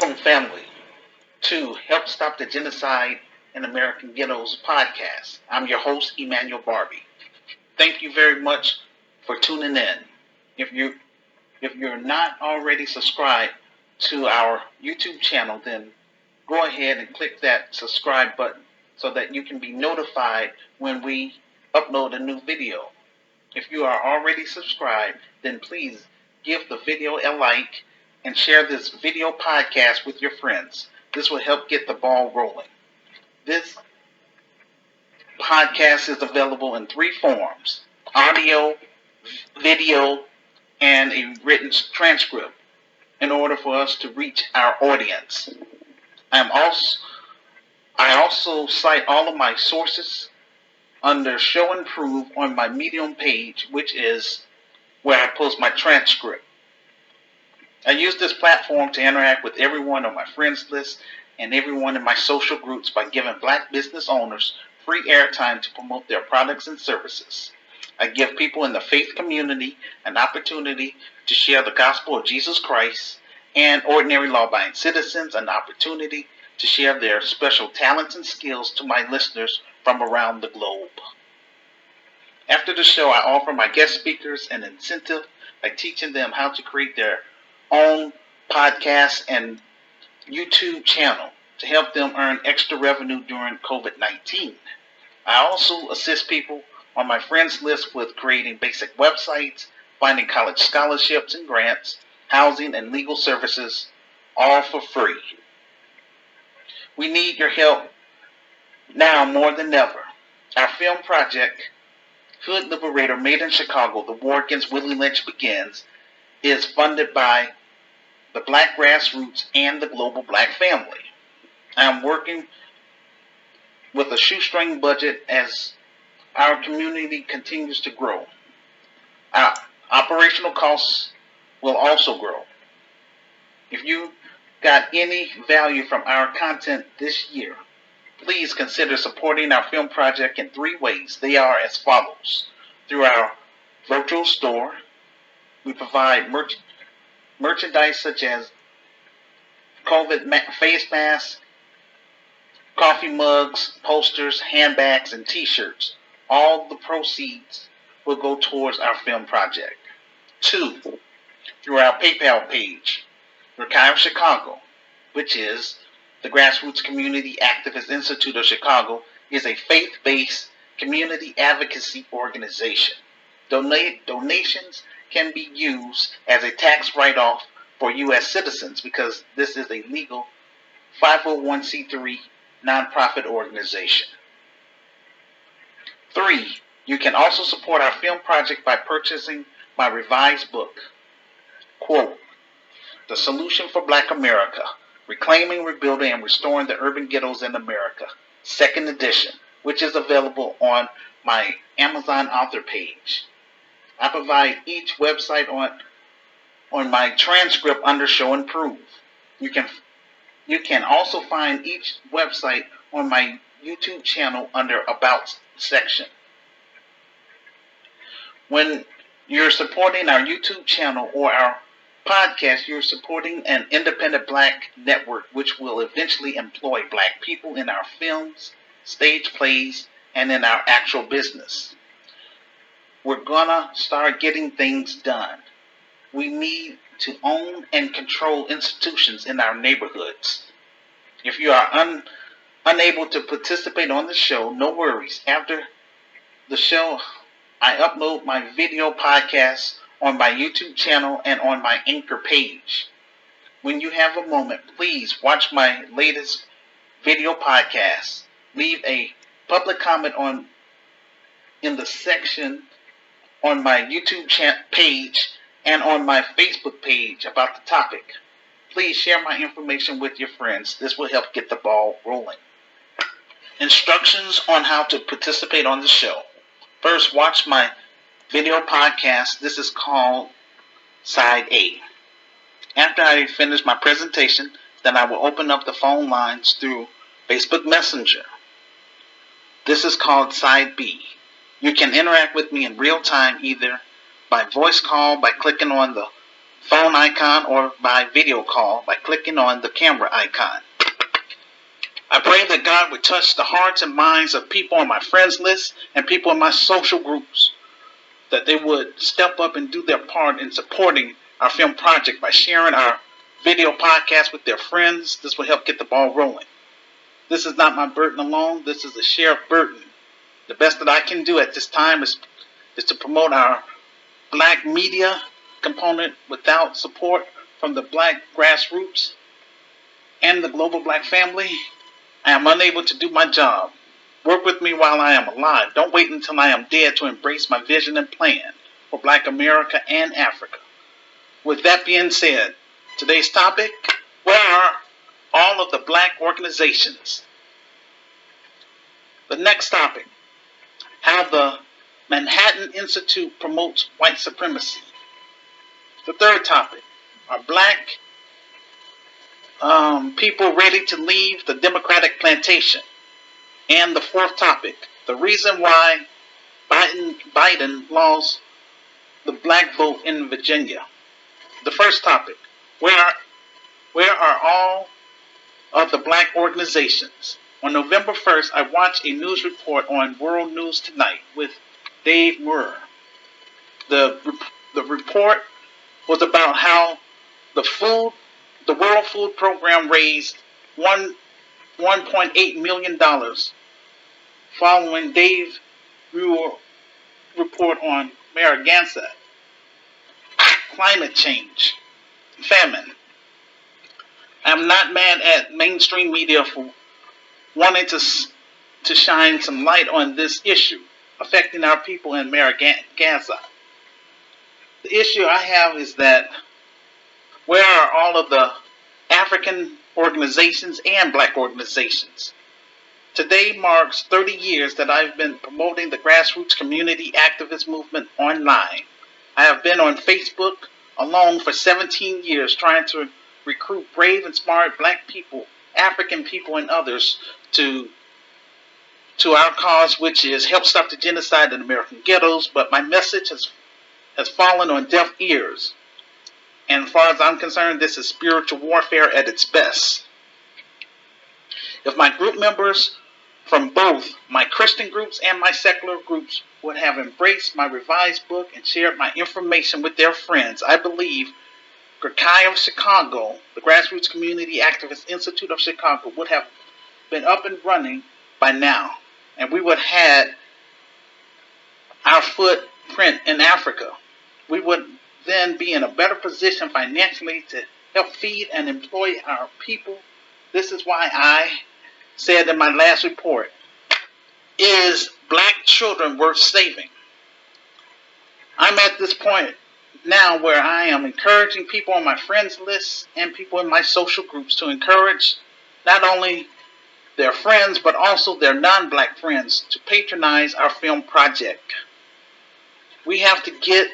Welcome, family, to Help Stop the Genocide in American Ghettos podcast. I'm your host, Emmanuel Barbee. Thank you very much for tuning in. If you're not already subscribed to our YouTube channel, then go ahead and click that subscribe button so that you can be notified when we upload a new video. If you are already subscribed, then please give the video a like and share this video podcast with your friends. This will help get the ball rolling. This podcast is available in 3 forms: audio, video, and a written transcript in order for us to reach our audience. I also cite all of my sources under Show and Prove on my Medium page, which is where I post my transcript. I use this platform to interact with everyone on my friends list and everyone in my social groups by giving Black business owners free airtime to promote their products and services. I give people in the faith community an opportunity to share the gospel of Jesus Christ, and ordinary law-abiding citizens an opportunity to share their special talents and skills to my listeners from around the globe. After the show, I offer my guest speakers an incentive by teaching them how to create their own podcast and YouTube channel to help them earn extra revenue during COVID-19. I also assist people on my friends list with creating basic websites, finding college scholarships and grants, housing and legal services, all for free. We need your help now more than ever. Our film project, Hood Liberator Made in Chicago, The War Against Willie Lynch Begins, is funded by the Black grassroots and the global Black family. I am working with a shoestring budget as our community continues to grow. Our operational costs will also grow. If you got any value from our content this year, please consider supporting our film project in 3 ways. They are as follows. Through our virtual store, we provide merchandise such as COVID face masks, coffee mugs, posters, handbags, and t-shirts. All the proceeds will go towards our film project. 2, through our PayPal page, GRACAM Chicago, which is the Grassroots Community Activist Institute of Chicago, is a faith-based community advocacy organization. Donations can be used as a tax write-off for U.S. citizens because this is a legal 501c3 nonprofit organization. 3, you can also support our film project by purchasing my revised book, quote, The Solution for Black America, Reclaiming, Rebuilding, and Restoring the Urban Ghettos in America, 2nd edition, which is available on my Amazon author page. I provide each website on my transcript under Show and Prove. You can also find each website on my YouTube channel under About section. When you're supporting our YouTube channel or our podcast, you're supporting an independent Black network which will eventually employ Black people in our films, stage plays, and in our actual business. We're gonna start getting things done. We need to own and control institutions in our neighborhoods. If you are unable to participate on the show, no worries. After the show, I upload my video podcasts on my YouTube channel and on my Anchor page. When you have a moment, please watch my latest video podcast. Leave a public comment in the section on my YouTube page and on my Facebook page about the topic. Please share my information with your friends. This will help get the ball rolling. Instructions on how to participate on the show. First, watch my video podcast. This is called Side A. After I finish my presentation, then I will open up the phone lines through Facebook Messenger. This is called Side B. You can interact with me in real time either by voice call by clicking on the phone icon or by video call by clicking on the camera icon. I pray that God would touch the hearts and minds of people on my friends list and people in my social groups, that they would step up and do their part in supporting our film project by sharing our video podcast with their friends. This will help get the ball rolling. This is not my burden alone. This is a shared burden. The best that I can do at this time is to promote our black media component. Without support from the black grassroots and the global black family, I am unable to do my job. Work with me while I am alive. Don't wait until I am dead to embrace my vision and plan for Black America and Africa. With that being said, today's topic: where are all of the black organizations? The next topic: how the Manhattan Institute promotes white supremacy. The third topic: are black people ready to leave the Democratic plantation? And the fourth topic: the reason why Biden lost the black vote in Virginia. The first topic: where are all of the black organizations? On November 1st, I watched a news report on World News Tonight with Dave Murr. The report was about how the World Food Program raised $1.8 million following Dave Murr's report on Narragansett, climate change, famine. I'm not mad at mainstream media for wanting to shine some light on this issue affecting our people in Narragansett. The issue I have is that where are all of the African organizations and black organizations? Today marks 30 years that I've been promoting the grassroots community activist movement online. I have been on Facebook alone for 17 years trying to recruit brave and smart black people, African people, and others to our cause, which is help stop the genocide in American ghettos. But my message has fallen on deaf ears. And as far as I'm concerned, this is spiritual warfare at its best. If my group members from both my Christian groups and my secular groups would have embraced my revised book and shared my information with their friends, I believe GRACAio of Chicago, the Grassroots Community Activist Institute of Chicago, would have been up and running by now. And we would have had our footprint in Africa. We would then be in a better position financially to help feed and employ our people. This is why I said in my last report, is black children worth saving? I'm at this point now where I am encouraging people on my friends list and people in my social groups to encourage not only their friends but also their non-black friends to patronize our film project. We have to get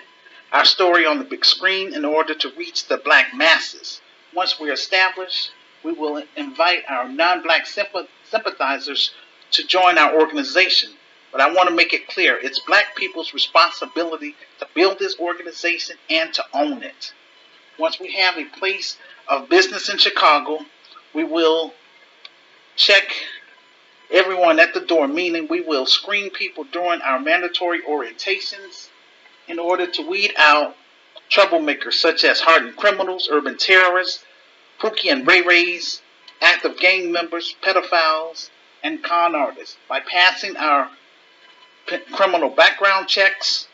our story on the big screen in order to reach the black masses. Once we're established, we will invite our non-black sympathizers to join our organization. But I want to make it clear, it's black people's responsibility to build this organization and to own it. Once we have a place of business in Chicago, we will check everyone at the door, meaning we will screen people during our mandatory orientations in order to weed out troublemakers such as hardened criminals, urban terrorists, Pookie and Ray Rays, active gang members, pedophiles, and con artists. By passing our criminal background checks,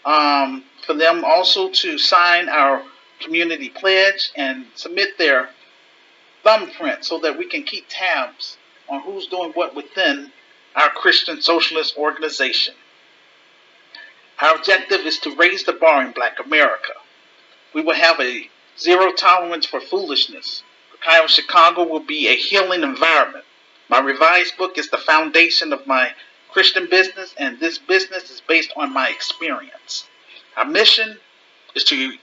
for them also to sign our community pledge and submit their thumbprint so that we can keep tabs on who's doing what within our Christian Socialist organization. Our objective is to raise the bar in Black America. We will have a zero tolerance for foolishness. GRACAio Chicago will be a healing environment. My revised book is the foundation of my Christian business, and this business is based on my experience. Our mission is to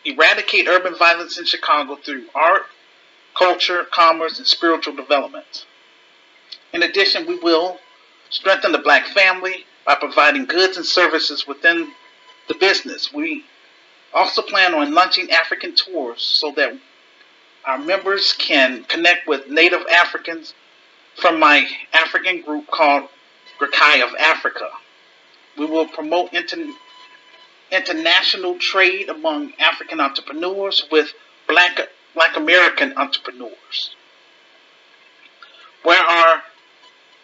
eradicate urban violence in Chicago through art, culture, commerce, and spiritual development. In addition, we will strengthen the black family by providing goods and services within the business. We I also plan on launching African tours so that our members can connect with Native Africans from my African group called GRACAio of Africa. We will promote international trade among African entrepreneurs with Black American entrepreneurs. Where are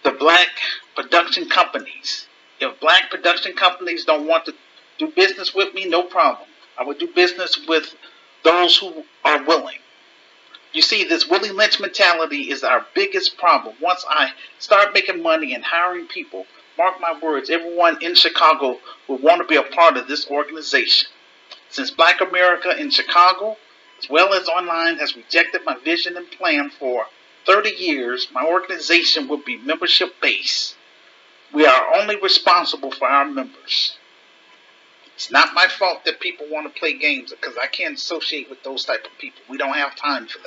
the Black production companies? If Black production companies don't want to do business with me, no problem. I would do business with those who are willing. You see, this Willie Lynch mentality is our biggest problem. Once I start making money and hiring people, mark my words, everyone in Chicago will want to be a part of this organization. Since Black America in Chicago, as well as online, has rejected my vision and plan for 30 years, my organization will be membership-based. We are only responsible for our members. It's not my fault that people want to play games because I can't associate with those type of people. We don't have time for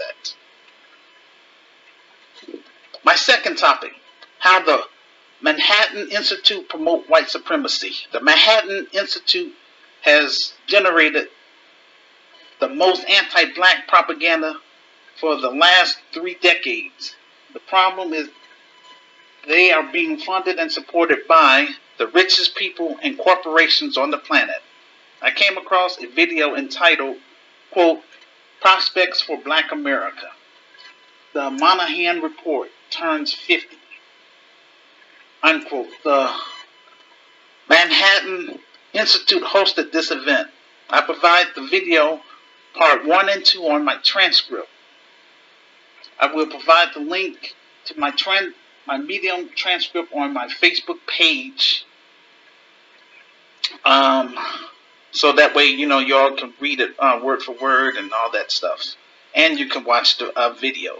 that. My second topic, how the Manhattan Institute promote white supremacy. The Manhattan Institute has generated the most anti-black propaganda for the last 3 decades. The problem is they are being funded and supported by the richest people and corporations on the planet. I came across a video entitled, quote, Prospects for Black America. The Monahan Report turns 50, unquote. The Manhattan Institute hosted this event. I provide the video part 1 and 2 on my transcript. I will provide the link to my Medium transcript on my Facebook page. So that way, y'all can read it word for word and all that stuff. And you can watch the video.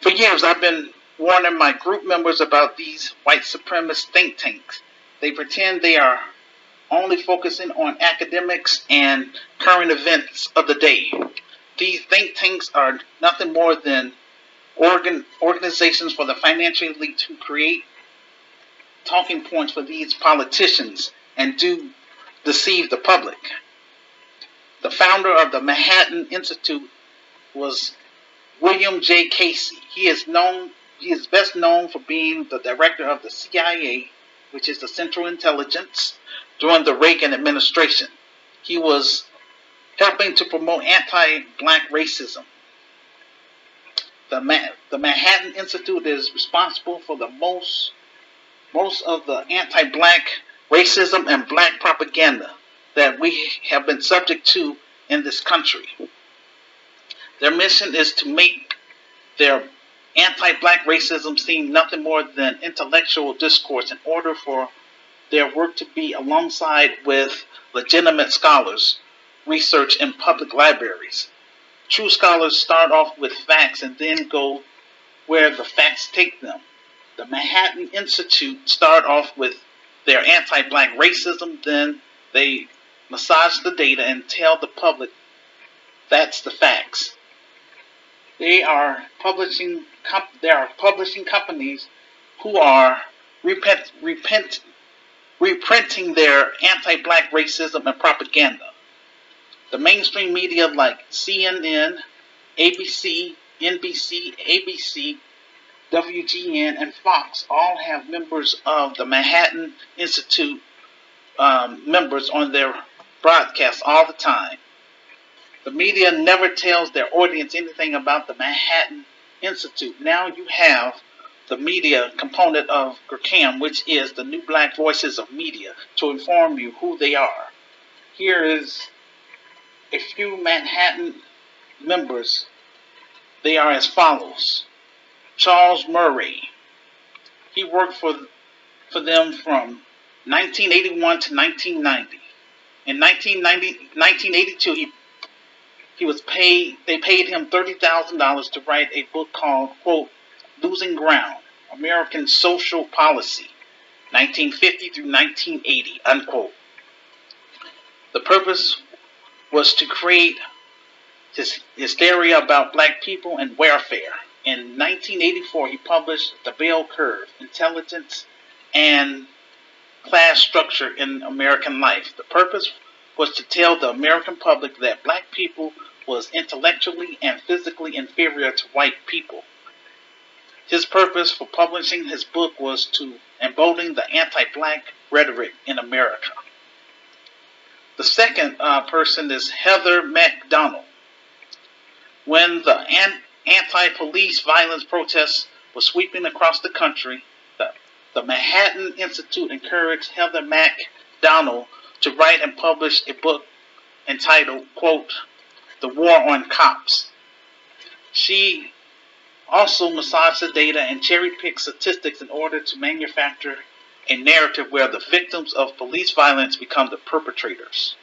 For years, I've been warning my group members about these white supremacist think tanks. They pretend they are only focusing on academics and current events of the day. These think tanks are nothing more than organizations for the financial elite to create talking points for these politicians and do deceive the public. The founder of the Manhattan Institute was William J. Casey. He is best known for being the director of the CIA, which is the Central Intelligence, during the Reagan administration. He was helping to promote anti-black racism. The Manhattan Institute is responsible for the most of the anti-black racism and black propaganda that we have been subject to in this country. Their mission is to make their anti-black racism seem nothing more than intellectual discourse in order for their work to be alongside with legitimate scholars, research in public libraries. True scholars start off with facts and then go where the facts take them. The Manhattan Institute start off with their anti-black racism, then they massage the data and tell the public that's the facts. There are publishing companies who are reprinting their anti-black racism and propaganda. The mainstream media like CNN, ABC, NBC, ABC, WGN, and Fox all have members of the Manhattan Institute members on their broadcasts all the time. The media never tells their audience anything about the Manhattan Institute. Now you have the media component of GRACAM, which is the New Black Voices of Media, to inform you who they are. Here is a few Manhattan members. They are as follows. Charles Murray. He worked for them from 1981 to 1990. In 1982, they paid him $30,000 to write a book called, quote, Losing Ground, American Social Policy, 1950 through 1980, unquote. The purpose was to create hysteria about black people and welfare. In 1984, he published The Bell Curve, Intelligence and Class Structure in American Life. The purpose was to tell the American public that black people was intellectually and physically inferior to white people. His purpose for publishing his book was to embolden the anti-black rhetoric in America. The second person is Heather McDonald. When the anti-police violence protests were sweeping across the country, the Manhattan Institute encouraged Heather McDonald to write and publish a book entitled, quote, The War on Cops. She also massaged the data and cherry-picked statistics in order to manufacture a narrative where the victims of police violence become the perpetrators.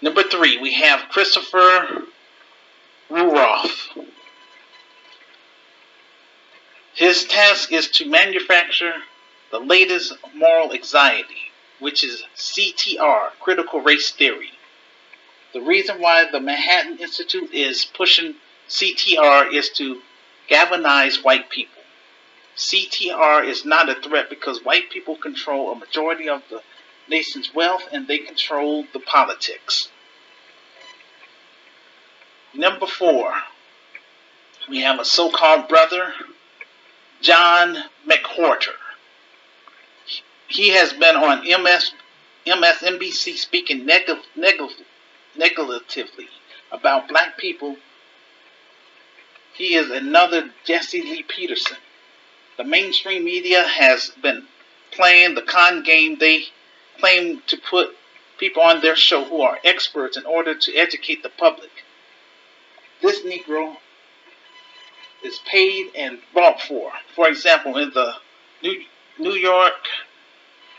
Number 3, we have Christopher Rugoff. His task is to manufacture the latest moral anxiety, which is CTR, critical race theory. The reason why the Manhattan Institute is pushing CTR is to galvanize white people. CTR is not a threat because white people control a majority of the nation's wealth and they control the politics. Number 4, we have a so-called brother, John McWhorter. He has been on MSNBC speaking negatively about black people. He is another Jesse Lee Peterson. The mainstream media has been playing the con game. They claim to put people on their show who are experts in order to educate the public. This Negro is paid and bought for. For example, in the New York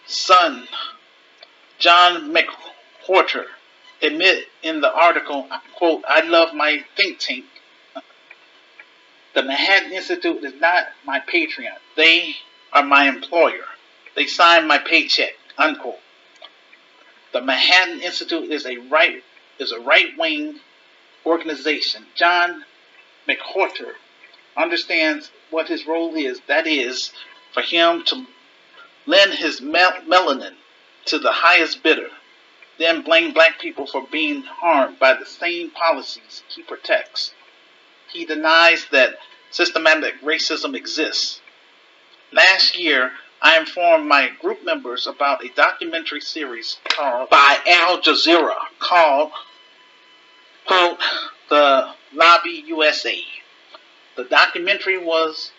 Sun, John McWhorter admit in the article, quote, I love my think tank. The Manhattan Institute is not my Patreon. They are my employer. They sign my paycheck, unquote. The Manhattan Institute is a right-wing organization. John McWhorter understands what his role is. That is, for him to lend his melanin to the highest bidder, then blame black people for being harmed by the same policies he protects. He denies that systematic racism exists. Last year, I informed my group members about a documentary series by Al Jazeera called, quote, The Lobby USA. The documentary was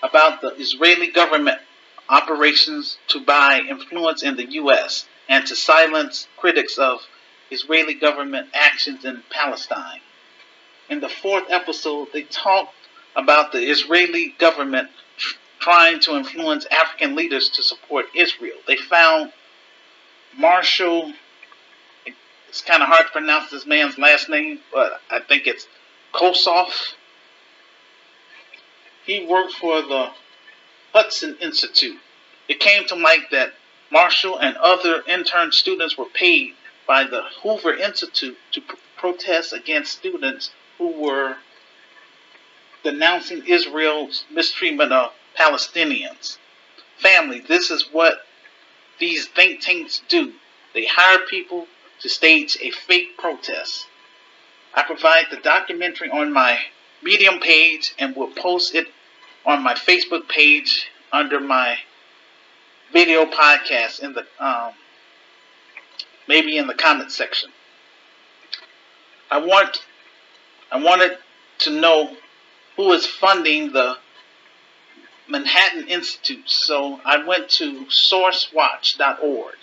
about the Israeli government operations to buy influence in the U.S. and to silence critics of Israeli government actions in Palestine. In the 4th episode, they talked about the Israeli government trying to influence African leaders to support Israel. They found Marshall, it's kind of hard to pronounce this man's last name, but I think it's Kosoff. He worked for the Hudson Institute. It came to light that Marshall and other intern students were paid by the Hoover Institute to protest against students who were denouncing Israel's mistreatment of Palestinians. Family, this is what these think tanks do. They hire people to stage a fake protest. I provide the documentary on my Medium page and will post it on my Facebook page under my video podcast in the maybe in the comment section. I wanted to know who is funding the Manhattan Institute, so I went to sourcewatch.org.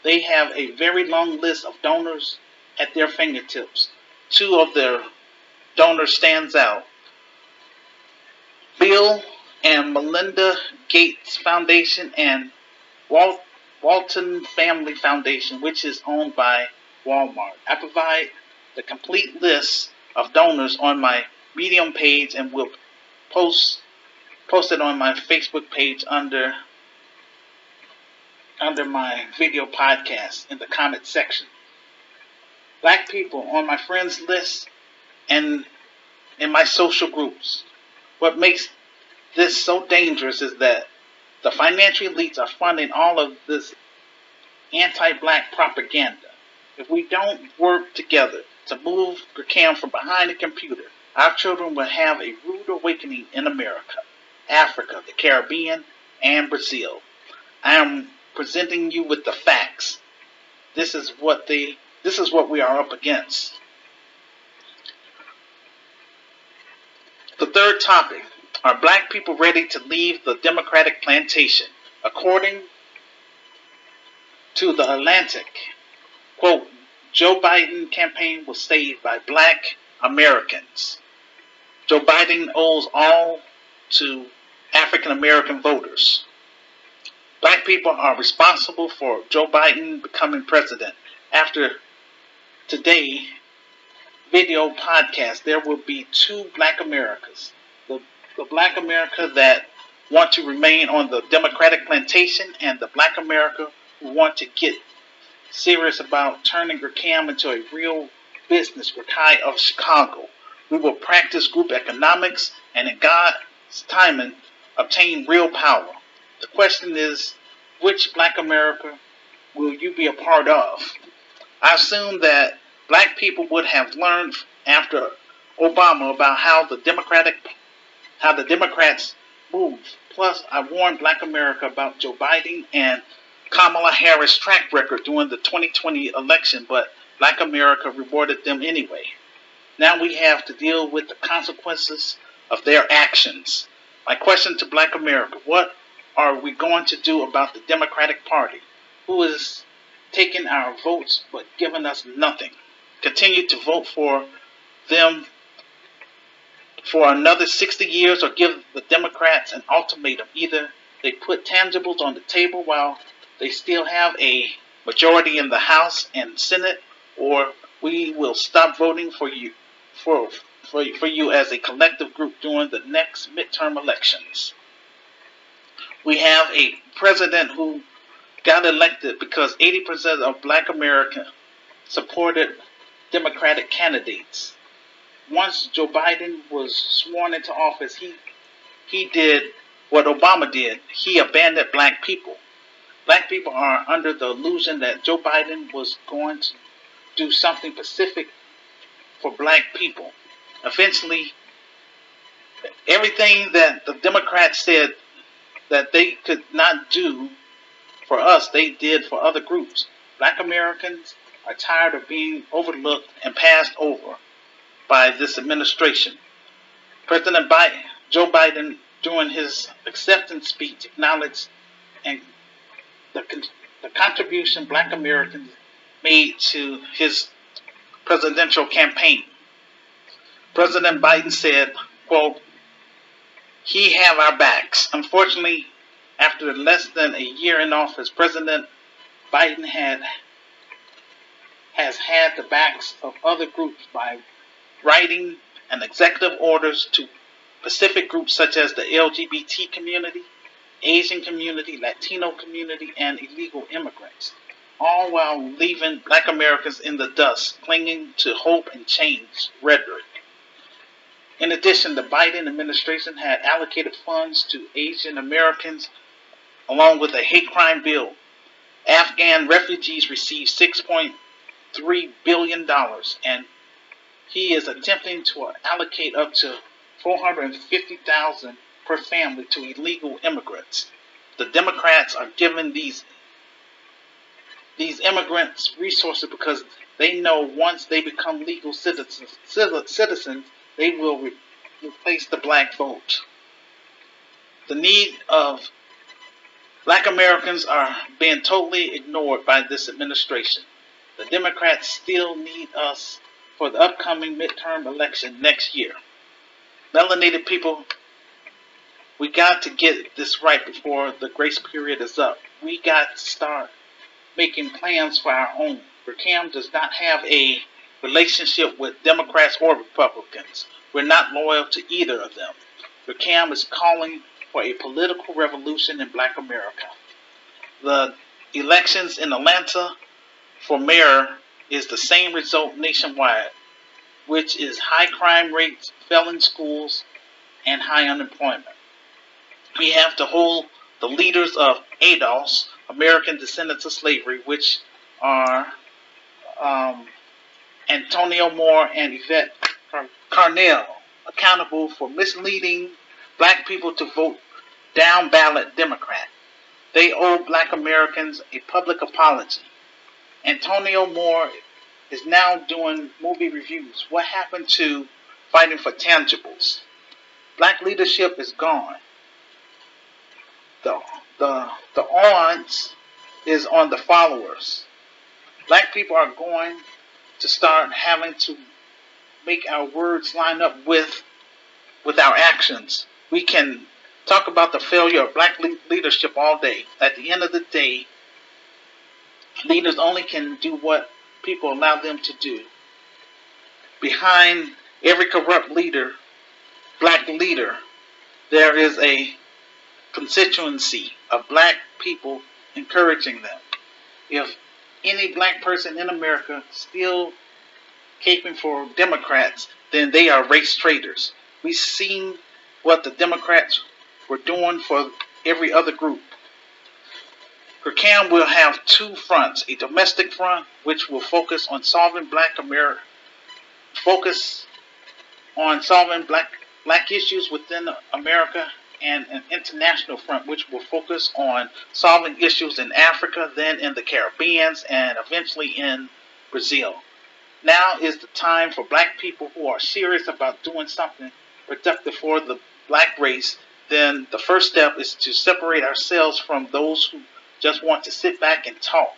They have a very long list of donors at their fingertips. 2 of their donors stands out. Bill and Melinda Gates Foundation and Walton Family Foundation, which is owned by Walmart. I provide the complete list of donors on my Medium page and will post it on my Facebook page under my video podcast in the comment section. Black people on my friends list and in my social groups. What makes this so dangerous is that the financial elites are funding all of this anti-black propaganda. If we don't work together to move GRACAM from behind the computer, our children will have a rude awakening in America, Africa, the Caribbean, and Brazil. I am presenting you with the facts. This is what we are up against. The third topic, are black people ready to leave the Democratic plantation? According to the Atlantic, quote, Joe Biden campaign was saved by black Americans. Joe Biden owes all to African American voters. Black people are responsible for Joe Biden becoming president. After today's video podcast, there will be two black Americas. The black America that want to remain on the Democratic plantation, and the black America who want to get serious about turning GRACAM into a real business, grakaio of Chicago. We will practice group economics and in God's timing obtain real power. The question is, which black America will you be a part of? I assume that black people would have learned after Obama about how the Democrats move. Plus, I warned black America about Joe Biden and Kamala Harris' track record during the 2020 election, but black America rewarded them anyway. Now we have to deal with the consequences of their actions. My question to black America, what are we going to do about the Democratic Party, who is taking our votes but giving us nothing? Continue to vote for them for another 60 years, or give the Democrats an ultimatum. Either they put tangibles on the table while they still have a majority in the House and Senate, or we will stop voting for you as a collective group during the next midterm elections. We have a president who got elected because 80% of black America supported Democratic candidates. Once Joe Biden was sworn into office, he did what Obama did. He abandoned black people. Black people are under the illusion that Joe Biden was going to do something specific for black people. Eventually, everything that the Democrats said that they could not do for us, they did for other groups. Black Americans are tired of being overlooked and passed over by this administration. President Joe Biden, during his acceptance speech, acknowledged and the contribution black Americans made to his presidential campaign. President Biden said, quote, he have our backs. Unfortunately, after less than a year in office, President Biden has had the backs of other groups by writing and executive orders to specific groups such as the LGBT community, Asian community, Latino community, and illegal immigrants, all while leaving black Americans in the dust, clinging to hope and change rhetoric. In addition, the Biden administration had allocated funds to Asian Americans along with a hate crime bill. Afghan refugees received $6.3 billion, and he is attempting to allocate up to $450,000 per family to illegal immigrants. The Democrats are giving these immigrants resources because they know once they become legal citizens, they will replace the black vote. The need of black Americans are being totally ignored by this administration. The Democrats still need us for the upcoming midterm election next year. Melanated people, we got to get this right before the grace period is up. We got to start making plans for our own. GRACAM does not have a relationship with Democrats or Republicans. We're not loyal to either of them. GRACAM is calling for a political revolution in black America. The elections in Atlanta for mayor is the same result nationwide, which is high crime rates, failing schools, and high unemployment. We have to hold the leaders of ADOS American descendants of slavery, which are um, Antonio Moore and Yvette Carnell, accountable for misleading black people to vote down ballot Democrat. They owe black Americans a public apology. Antonio Moore is now doing movie reviews. What happened to fighting for tangibles? Black leadership is gone. The odds is on the followers. Black people are going to start having to make our words line up with our actions. We can talk about the failure of black leadership all day. At the end of the day, leaders only can do what people allow them to do. Behind every corrupt leader, black leader, there is a constituency of black people encouraging them. If any black person in America still caping for Democrats, then they are race traitors. We've seen what the Democrats were doing for every other group. GRACAM will have two fronts: a domestic front, which will focus on solving black issues within America, and an international front, which will focus on solving issues in Africa, then in the Caribbean, and eventually in Brazil. Now is the time for black people who are serious about doing something productive for the black race. Then the first step is to separate ourselves from those who just want to sit back and talk.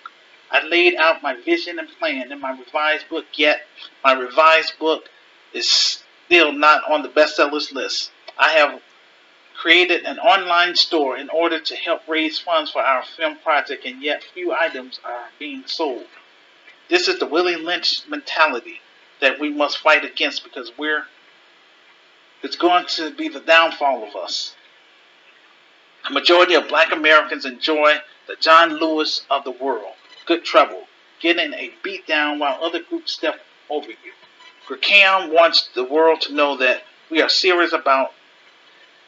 I laid out my vision and plan in my revised book, yet my revised book is still not on the bestsellers list. I have created an online store in order to help raise funds for our film project, and yet few items are being sold. This is the Willie Lynch mentality that we must fight against, because it's going to be the downfall of us. A majority of black Americans enjoy the John Lewis of the world, good trouble, getting a beat down while other groups step over you. GRACAM wants the world to know that we are serious about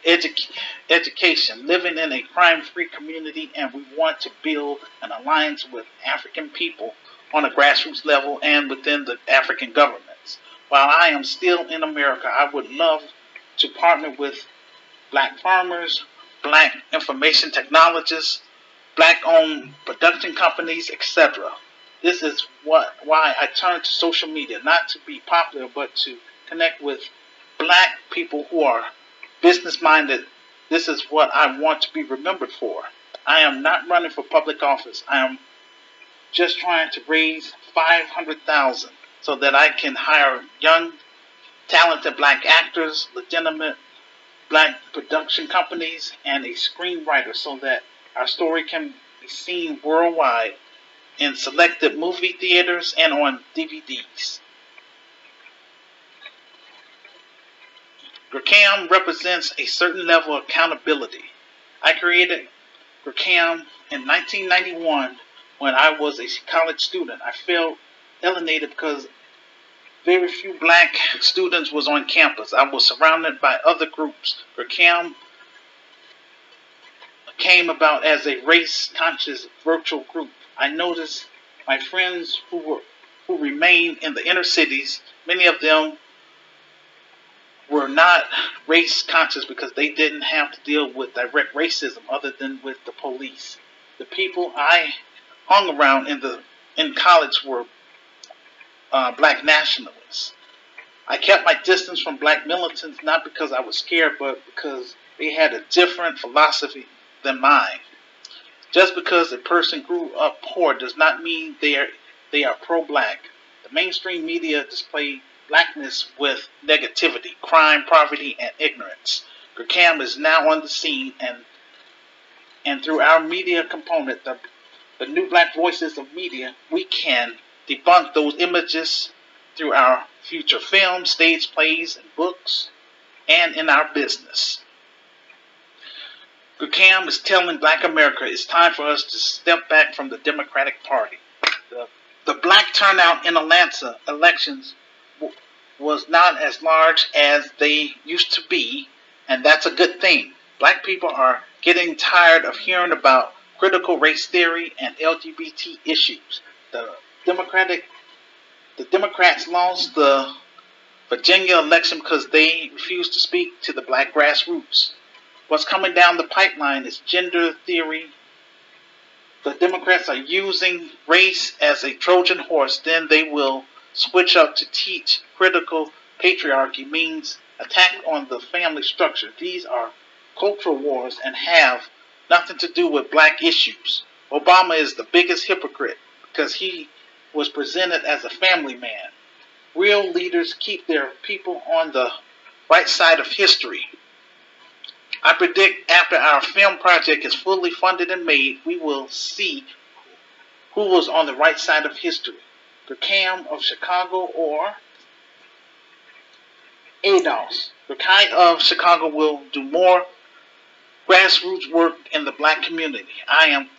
education, living in a crime-free community, and we want to build an alliance with African people on a grassroots level and within the African governments. While I am still in America, I would love to partner with black farmers, black information technologists, black-owned production companies, etc. This is why I turn to social media, not to be popular, but to connect with black people who are business-minded. This is what I want to be remembered for. I am not running for public office. I am just trying to raise $500,000 so that I can hire young, talented black actors, legitimate black production companies, and a screenwriter, so that our story can be seen worldwide in selected movie theaters and on DVDs. GRACAM represents a certain level of accountability. I created GRACAM in 1991 when I was a college student. I felt alienated because very few black students was on campus. I was surrounded by other groups. GRACAM came about as a race-conscious virtual group. I noticed my friends who remained in the inner cities, many of them were not race conscious because they didn't have to deal with direct racism other than with the police. The people I hung around in college were black nationalists. I kept my distance from black militants not because I was scared, but because they had a different philosophy than mine. Just because a person grew up poor does not mean they are pro-black. The mainstream media display blackness with negativity, crime, poverty, and ignorance. GRACAM is now on the scene, and through our media component, the new black voices of media, we can debunk those images through our future films, stage plays, and books, and in our business. GRACAM is telling black America it's time for us to step back from the Democratic Party. The black turnout in Atlanta elections was not as large as they used to be, and that's a good thing. Black people are getting tired of hearing about critical race theory, and LGBT issues. The Democratic the Democrats lost the Virginia election because they refused to speak to the black grassroots. What's coming down the pipeline is gender theory. The Democrats are using race as a Trojan horse, then they will switch up to teach critical patriarchy means attack on the family structure. These are cultural wars and have nothing to do with black issues. Obama is the biggest hypocrite because he was presented as a family man. Real leaders keep their people on the right side of history. I predict after our film project is fully funded and made, we will see who was on the right side of history. GRACAM of Chicago or ADOS. GRACAI of Chicago will do more grassroots work in the black community. I am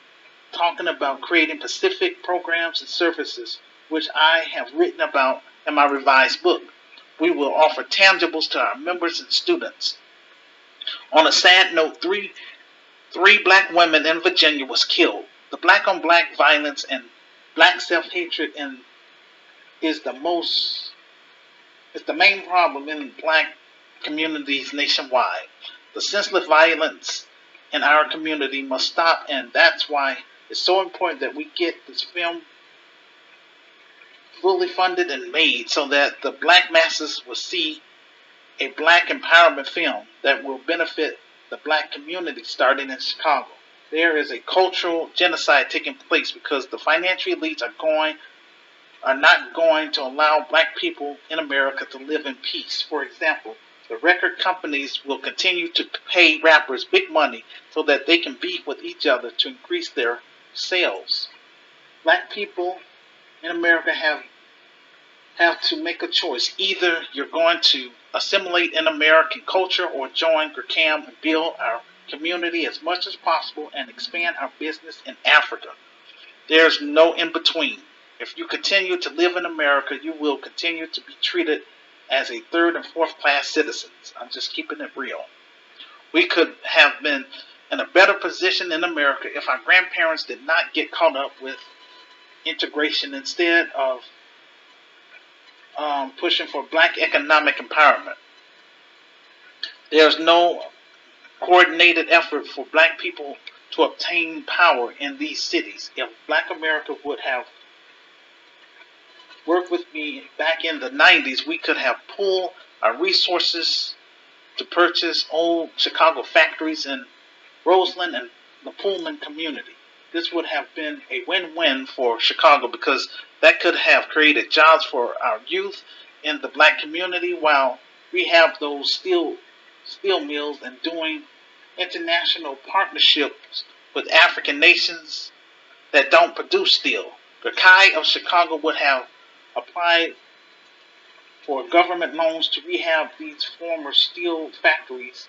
talking about creating specific programs and services, which I have written about in my revised book. We will offer tangibles to our members and students. On a sad note, three black women in Virginia was killed. The black on black violence and black self-hatred is the main problem in black communities nationwide. The senseless violence in our community must stop, and that's why it's so important that we get this film fully funded and made so that the black masses will see a black empowerment film that will benefit the black community starting in Chicago. There is a cultural genocide taking place because the financial elites are not going to allow black people in America to live in peace. For example, the record companies will continue to pay rappers big money so that they can beef with each other to increase their sales. Black people in America have to make a choice. Either you're going to assimilate in American culture or join GRACAM and build our community as much as possible and expand our business in Africa. There's no in between. If you continue to live in America, you will continue to be treated as a third and fourth class citizens. I'm just keeping it real. We could have been in a better position in America if our grandparents did not get caught up with integration instead of pushing for black economic empowerment. There's no coordinated effort for black people to obtain power in these cities. If black America would have worked with me back in the 90s, we could have pooled our resources to purchase old Chicago factories in Roseland and the Pullman community. This would have been a win-win for Chicago because that could have created jobs for our youth in the black community while we have those steel mills and doing international partnerships with African nations that don't produce steel. GRACAI of Chicago would have applied for government loans to rehab these former steel factories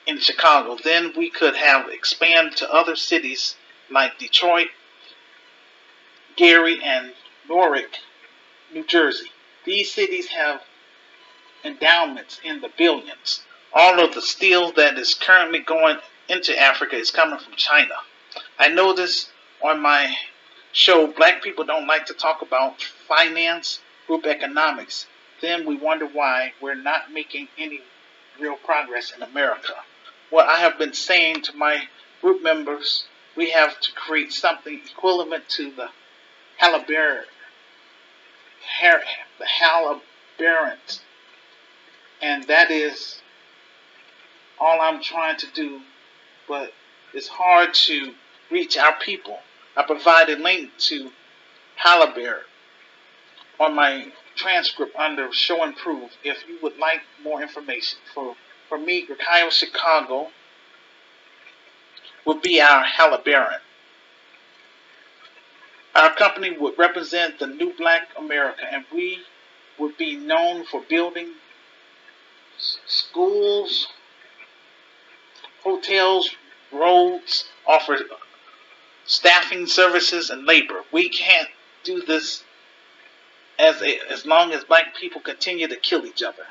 in Chicago. Then we could have expanded to other cities like Detroit, Gary, and Norwich, New Jersey. These cities have endowments in the billions. All of the steel that is currently going into Africa is coming from China. I notice on my show, black people don't like to talk about finance, group economics. Then we wonder why we're not making any real progress in America. What I have been saying to my group members, we have to create something equivalent to the Halliburton, and that is all I'm trying to do, but it's hard to reach our people. I provide a link to Halliburton on my transcript under Show and Prove if you would like more information. For me, grakaio Chicago would be our Halliburton. Our company would represent the new black America, and we would be known for building schools, hotels, roads, offer staffing services, and labor. We can't do this as long as black people continue to kill each other.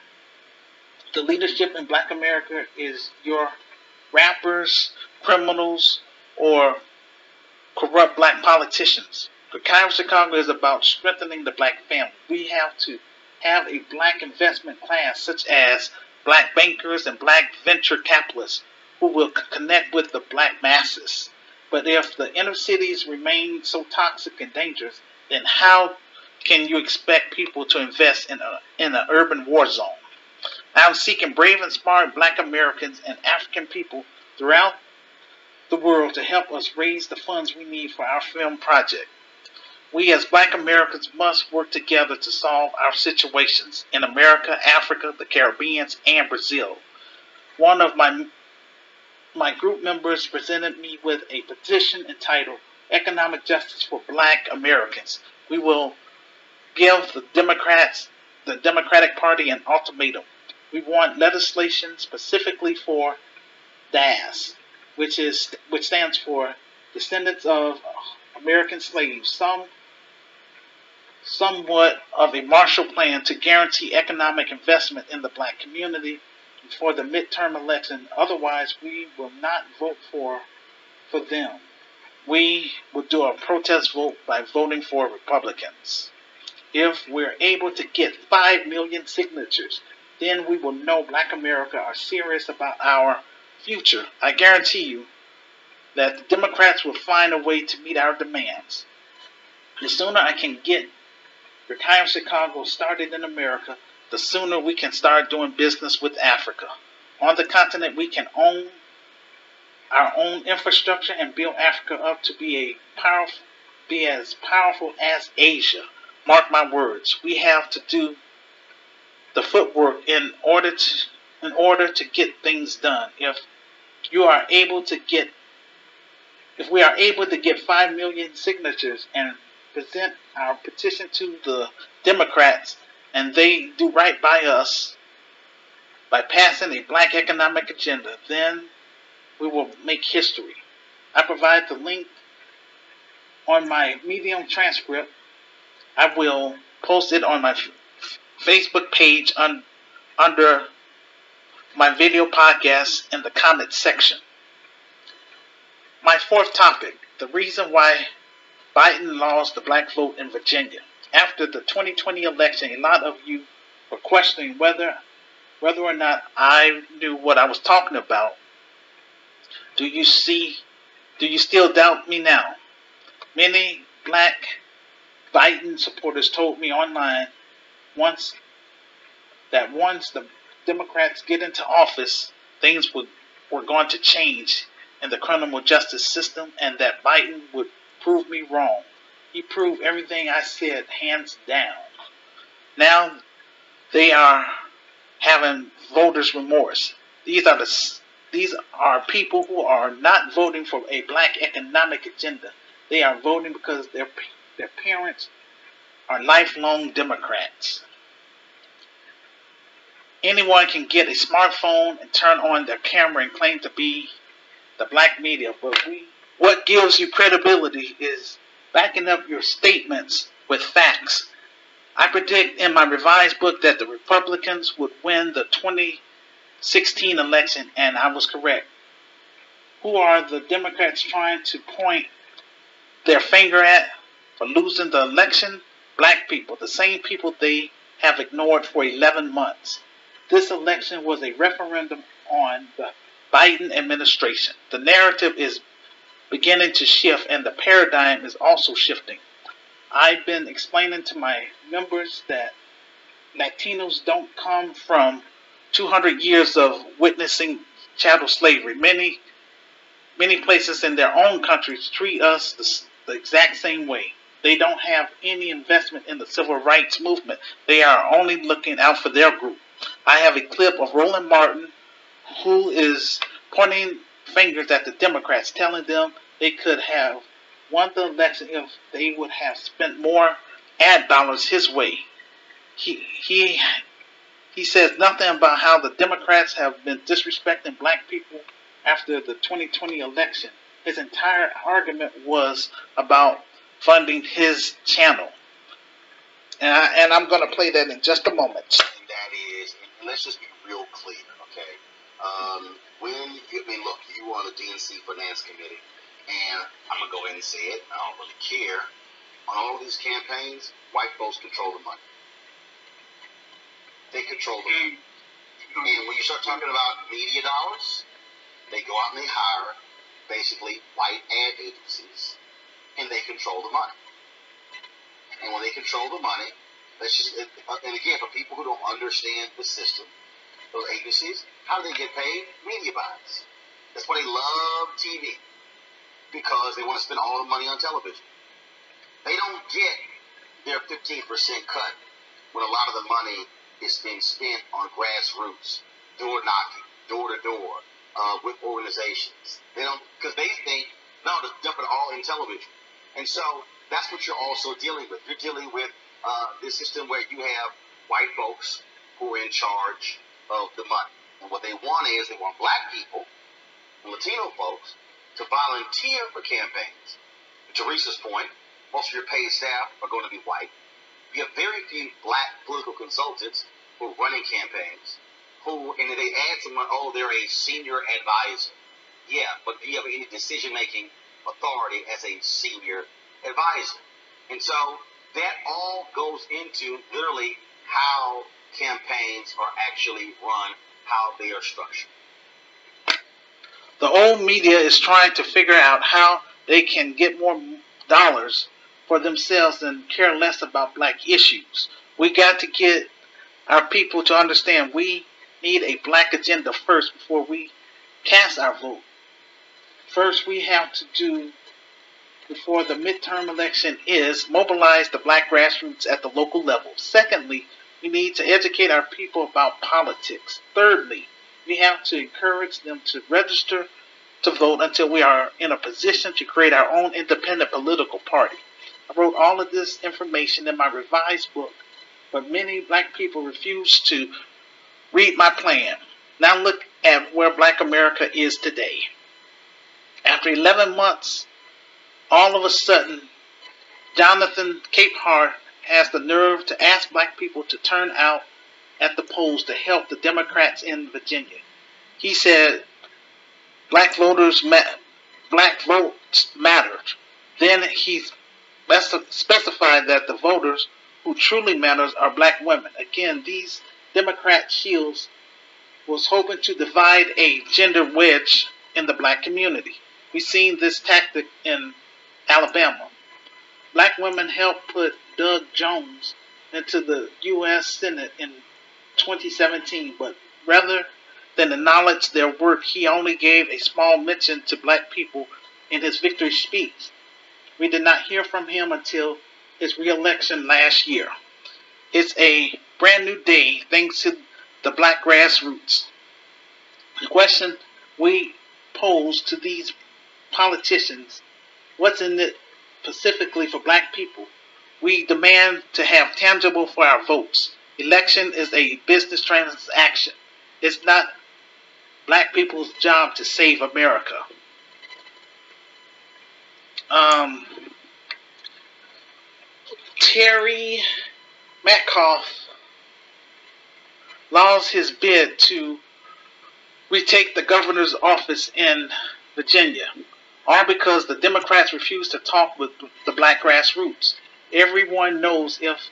The leadership in black America is your rappers, criminals, or corrupt black politicians. Grakaio Chicago is about strengthening the black family. We have to have a black investment class, such as black bankers and black venture capitalists, who will connect with the black masses. But if the inner cities remain so toxic and dangerous, then how can you expect people to invest in an urban war zone? I'm seeking brave and smart black Americans and African people throughout the world to help us raise the funds we need for our film project. We as black Americans must work together to solve our situations in America, Africa, the Caribbean, and Brazil. One of my group members presented me with a petition entitled Economic Justice for Black Americans. We will give the Democratic Party an ultimatum. We want legislation specifically for DAS, which stands for Descendants of American Slaves, somewhat of a Marshall Plan to guarantee economic investment in the black community for the midterm election. Otherwise, we will not vote for them. We will do a protest vote by voting for Republicans. If we're able to get 5 million signatures, then we will know black America are serious about our future. I guarantee you that the Democrats will find a way to meet our demands. The sooner I can get Grakaio Chicago started in America, the sooner we can start doing business with Africa. On the continent, we can own our own infrastructure and build Africa up to be as powerful as Asia. Mark my words. We have to do the footwork in order to get things done. If we are able to get 5 million signatures and present our petition to the Democrats, and they do right by us by passing a black economic agenda, then we will make history. I provide the link on my Medium transcript. I will post it on my Facebook page under my video podcast in the comments section. My fourth topic, the reason why Biden lost the black vote in Virginia. After the 2020 election, a lot of you were questioning whether or not I knew what I was talking about. Do you still doubt me now? Many black Biden supporters told me online once the Democrats get into office, things were going to change in the criminal justice system, and that Biden would prove me wrong. He proved everything I said hands down. Now they are having voters' remorse. These are people who are not voting for a black economic agenda. They are voting because their parents are lifelong Democrats. Anyone can get a smartphone and turn on their camera and claim to be the black media, but what gives you credibility is backing up your statements with facts. I predict in my revised book that the Republicans would win the 2016 election, and I was correct. Who are the Democrats trying to point their finger at for losing the election? Black people, the same people they have ignored for 11 months. This election was a referendum on the Biden administration. The narrative is beginning to shift, and the paradigm is also shifting. I've been explaining to my members that Latinos don't come from 200 years of witnessing chattel slavery. Many places in their own countries treat us the exact same way. They don't have any investment in the civil rights movement. They are only looking out for their group. I have a clip of Roland Martin, who is pointing fingers at the Democrats, telling them they could have won the election if they would have spent more ad dollars his way. He says nothing about how the Democrats have been disrespecting black people after the 2020 election. His entire argument was about funding his channel. And I'm going to play that in just a moment. And that is, and let's just be real clear, okay? Look, you were on the DNC Finance Committee, And I'm going to go ahead and say it, I don't really care. On all of these campaigns, white folks control the money. They control the money. And when you start talking about media dollars, they go out and they hire basically white ad agencies, and they control the money. And when they control the money, and again, for people who don't understand the system, those agencies, how do they get paid? Media buys. That's why they love TV, because they want to spend all the money on television. They don't get their 15% cut when a lot of the money is being spent on grassroots, door knocking, door to door, with organizations. They don't, because they think, no, just dump it all in television. And so that's what you're also dealing with. You're dealing with this system where you have white folks who are in charge of the money. And what they want is they want black people, Latino folks, to volunteer for campaigns. To Teresa's point, most of your paid staff are going to be white. You have very few black political consultants who are running campaigns, and if they add someone, oh, they're a senior advisor. Yeah, but do you have any decision-making authority as a senior advisor? And so that all goes into literally how campaigns are actually run, how they are structured. The old media is trying to figure out how they can get more dollars for themselves and care less about black issues. We got to get our people to understand we need a black agenda first before we cast our vote. First, we have to do, before the midterm election, is mobilize the black grassroots at the local level. Secondly, we need to educate our people about politics. Thirdly, we have to encourage them to register to vote until we are in a position to create our own independent political party. I wrote all of this information in my revised book, but many black people refuse to read my plan. Now look at where black America is today. After 11 months, all of a sudden, Jonathan Capehart has the nerve to ask black people to turn out at the polls to help the Democrats in Virginia. He said black votes mattered. Then he specified that the voters who truly matters are black women. Again, these Democrat shields was hoping to divide a gender wedge in the black community. We've seen this tactic in Alabama. Black women helped put Doug Jones into the U.S. Senate in 2017, but rather than acknowledge their work, he only gave a small mention to black people in his victory speech. We did not hear from him until his re-election last year. It's a brand new day thanks to the black grassroots. The question we pose to these politicians, what's in it specifically for black people? We demand to have tangible for our votes. Election is a business transaction. It's not black people's job to save America. Terry Metcalf lost his bid to retake the governor's office in Virginia, all because the Democrats refused to talk with the black grassroots. Everyone knows if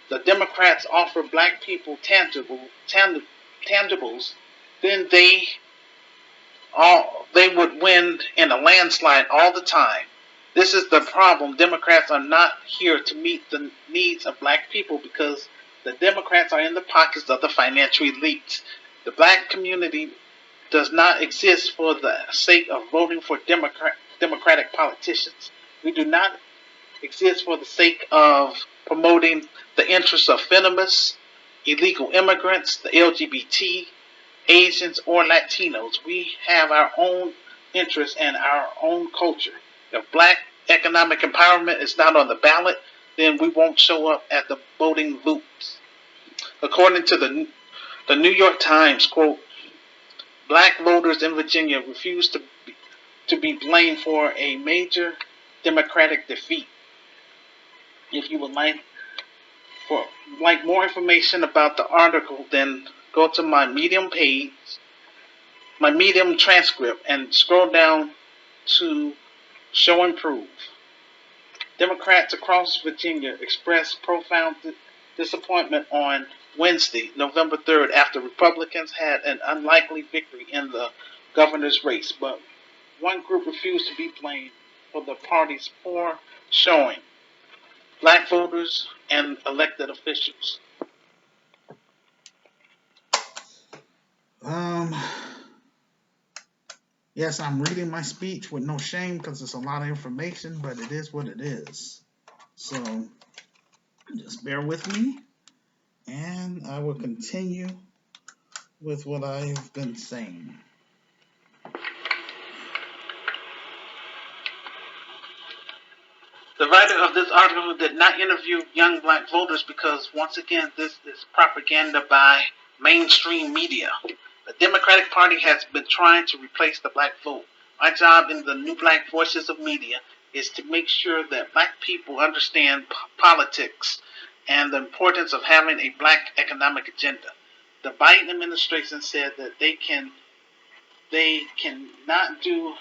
the Democrats offer black people tangibles, then they would win in a landslide all the time. This is the problem. Democrats are not here to meet the needs of black people because the Democrats are in the pockets of the financial elites. The black community does not exist for the sake of voting for Democratic politicians. We do not exist for the sake of promoting the interests of feminists, illegal immigrants, the LGBT, Asians, or Latinos. We have our own interests and our own culture. If black economic empowerment is not on the ballot, then we won't show up at the voting booths. According to the New York Times, quote, black voters in Virginia refuse to be blamed for a major Democratic defeat. If you would like more information about the article, then go to my Medium page, my Medium transcript, and scroll down to Show and prove. Democrats across Virginia expressed profound disappointment on Wednesday, November 3rd, after Republicans had an unlikely victory in the governor's race, but one group refused to be blamed for the party's poor showing: black voters and elected officials. Yes, I'm reading my speech with no shame because it's a lot of information, but it is what it is. So just bear with me, and I will continue with what I've been saying. The writer of this article did not interview young black voters because, once again, this is propaganda by mainstream media. The Democratic Party has been trying to replace the black vote. My job in the New Black Voices of Media is to make sure that black people understand politics and the importance of having a black economic agenda. The Biden administration said that they cannot do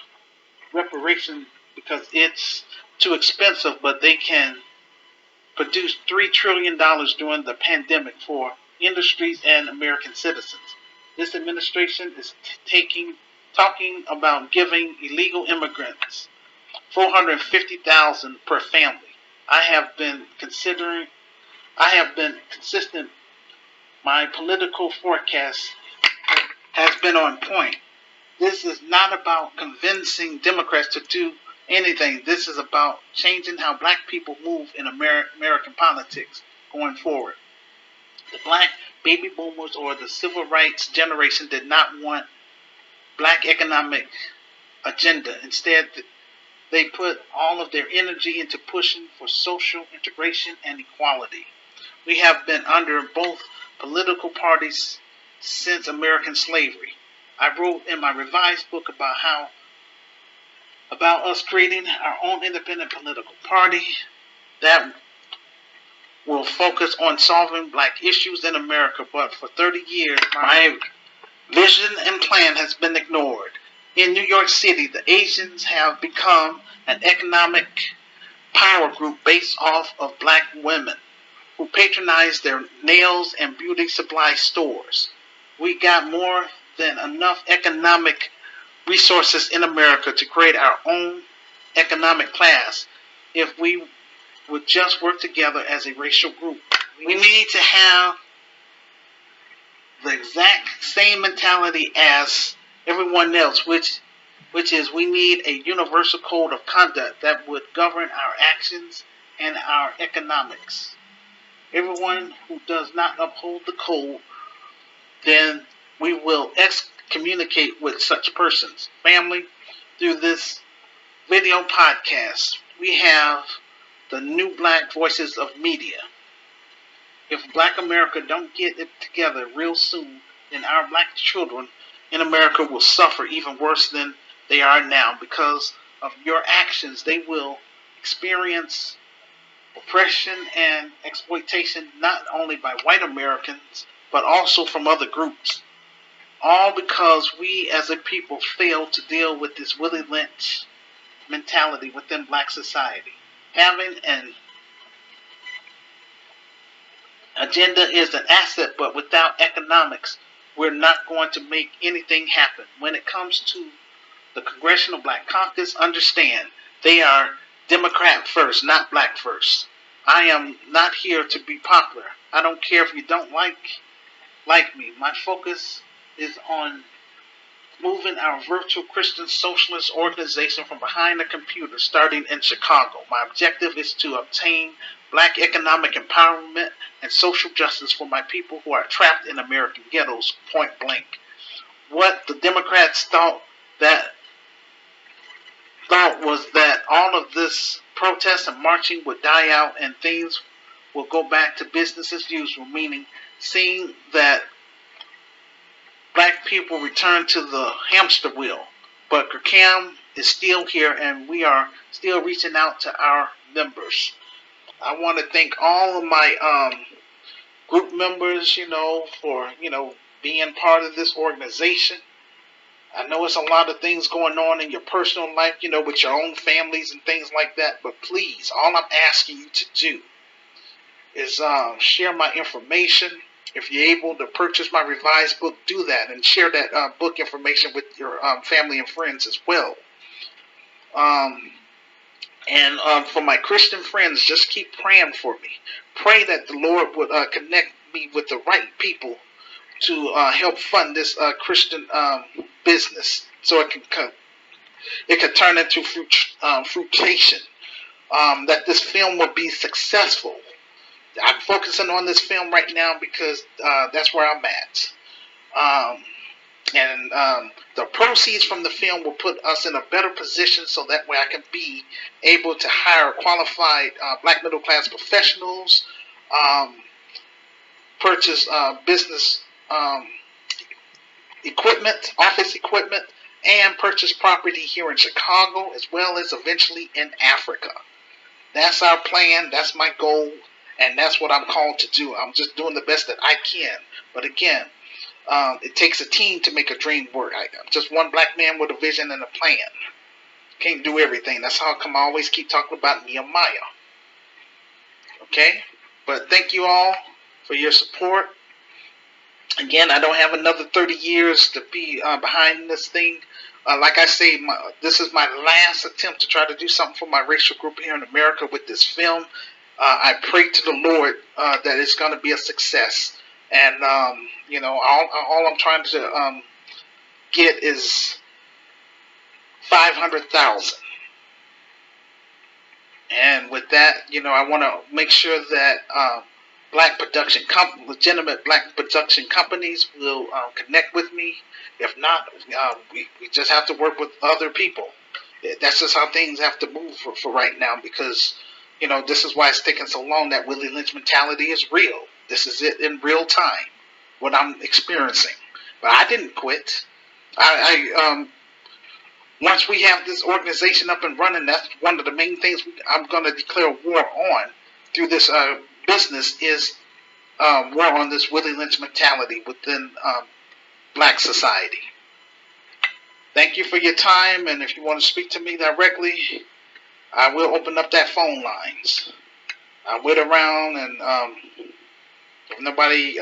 reparation because it's too expensive, but they can produce $3 trillion during the pandemic for industries and American citizens. This administration is talking about giving illegal immigrants $450,000 per family. I have been consistent. My political forecast has been on point. This is not about convincing Democrats to do anything. This is about changing how black people move in American politics going forward. The black baby boomers or the civil rights generation did not want black economic agenda. Instead, they put all of their energy into pushing for social integration and equality. We have been under both political parties since American slavery. I wrote in my revised book about us creating our own independent political party that will focus on solving black issues in America. But for 30 years, my vision and plan has been ignored. In New York City, the Asians have become an economic power group based off of black women who patronize their nails and beauty supply stores. We got more than enough economic resources in America to create our own economic class if we would just work together as a racial group. We need to have the exact same mentality as everyone else, which is we need a universal code of conduct that would govern our actions and our economics. Everyone who does not uphold the code, then we will excommunicate with such persons. Family, through this video podcast, we have the New Black Voices of Media. If black America don't get it together real soon, then our black children in America will suffer even worse than they are now because of your actions. They will experience oppression and exploitation not only by white Americans, but also from other groups. All because we as a people fail to deal with this Willie Lynch mentality within black society. Having an agenda is an asset, but without economics, we're not going to make anything happen. When it comes to the Congressional Black Caucus, understand they are Democrat first, not black first. I am not here to be popular. I don't care if you don't like me. My focus is on moving our virtual Christian socialist organization from behind the computer, starting in Chicago. My objective is to obtain black economic empowerment and social justice for my people who are trapped in American ghettos, point blank. What the Democrats thought was that all of this protest and marching would die out and things will go back to business as usual, meaning seeing that black people return to the hamster wheel. But GRACAM is still here and we are still reaching out to our members. I want to thank all of my group members, for, being part of this organization. I know it's a lot of things going on in your personal life, with your own families and things like that. But please, all I'm asking you to do is share my information. If you're able to purchase my revised book, do that and share that book information with your family and friends as well. And for my Christian friends, just keep praying for me. Pray that the Lord would connect me with the right people to help fund this Christian business, so it can turn into fruition. That this film will be successful. I'm focusing on this film right now because that's where I'm at. And the proceeds from the film will put us in a better position, so that way I can be able to hire qualified black middle class professionals, purchase business equipment, office equipment, and purchase property here in Chicago, as well as eventually in Africa. That's our plan. That's my goal. And that's what I'm called to do. I'm just doing the best that I can. But again, it takes a team to make a dream work. I'm just one black man with a vision and a plan. Can't do everything. That's how come I always keep talking about Nehemiah. Okay? But thank you all for your support. Again, I don't have another 30 years to be behind this thing. Like I say, this is my last attempt to try to do something for my racial group here in America with this film. I pray to the Lord that it's going to be a success. And, all I'm trying to get is 500,000. And with that, I want to make sure that legitimate black production companies will connect with me. If not, we just have to work with other people. That's just how things have to move for right now, because this is why it's taking so long. That Willie Lynch mentality is real. This is it in real time, what I'm experiencing. But I didn't quit. Once we have this organization up and running, that's one of the main things I'm going to declare war on through this business is war on this Willie Lynch mentality within black society. Thank you for your time, and if you want to speak to me directly, I will open up that phone lines. I wait around, and if nobody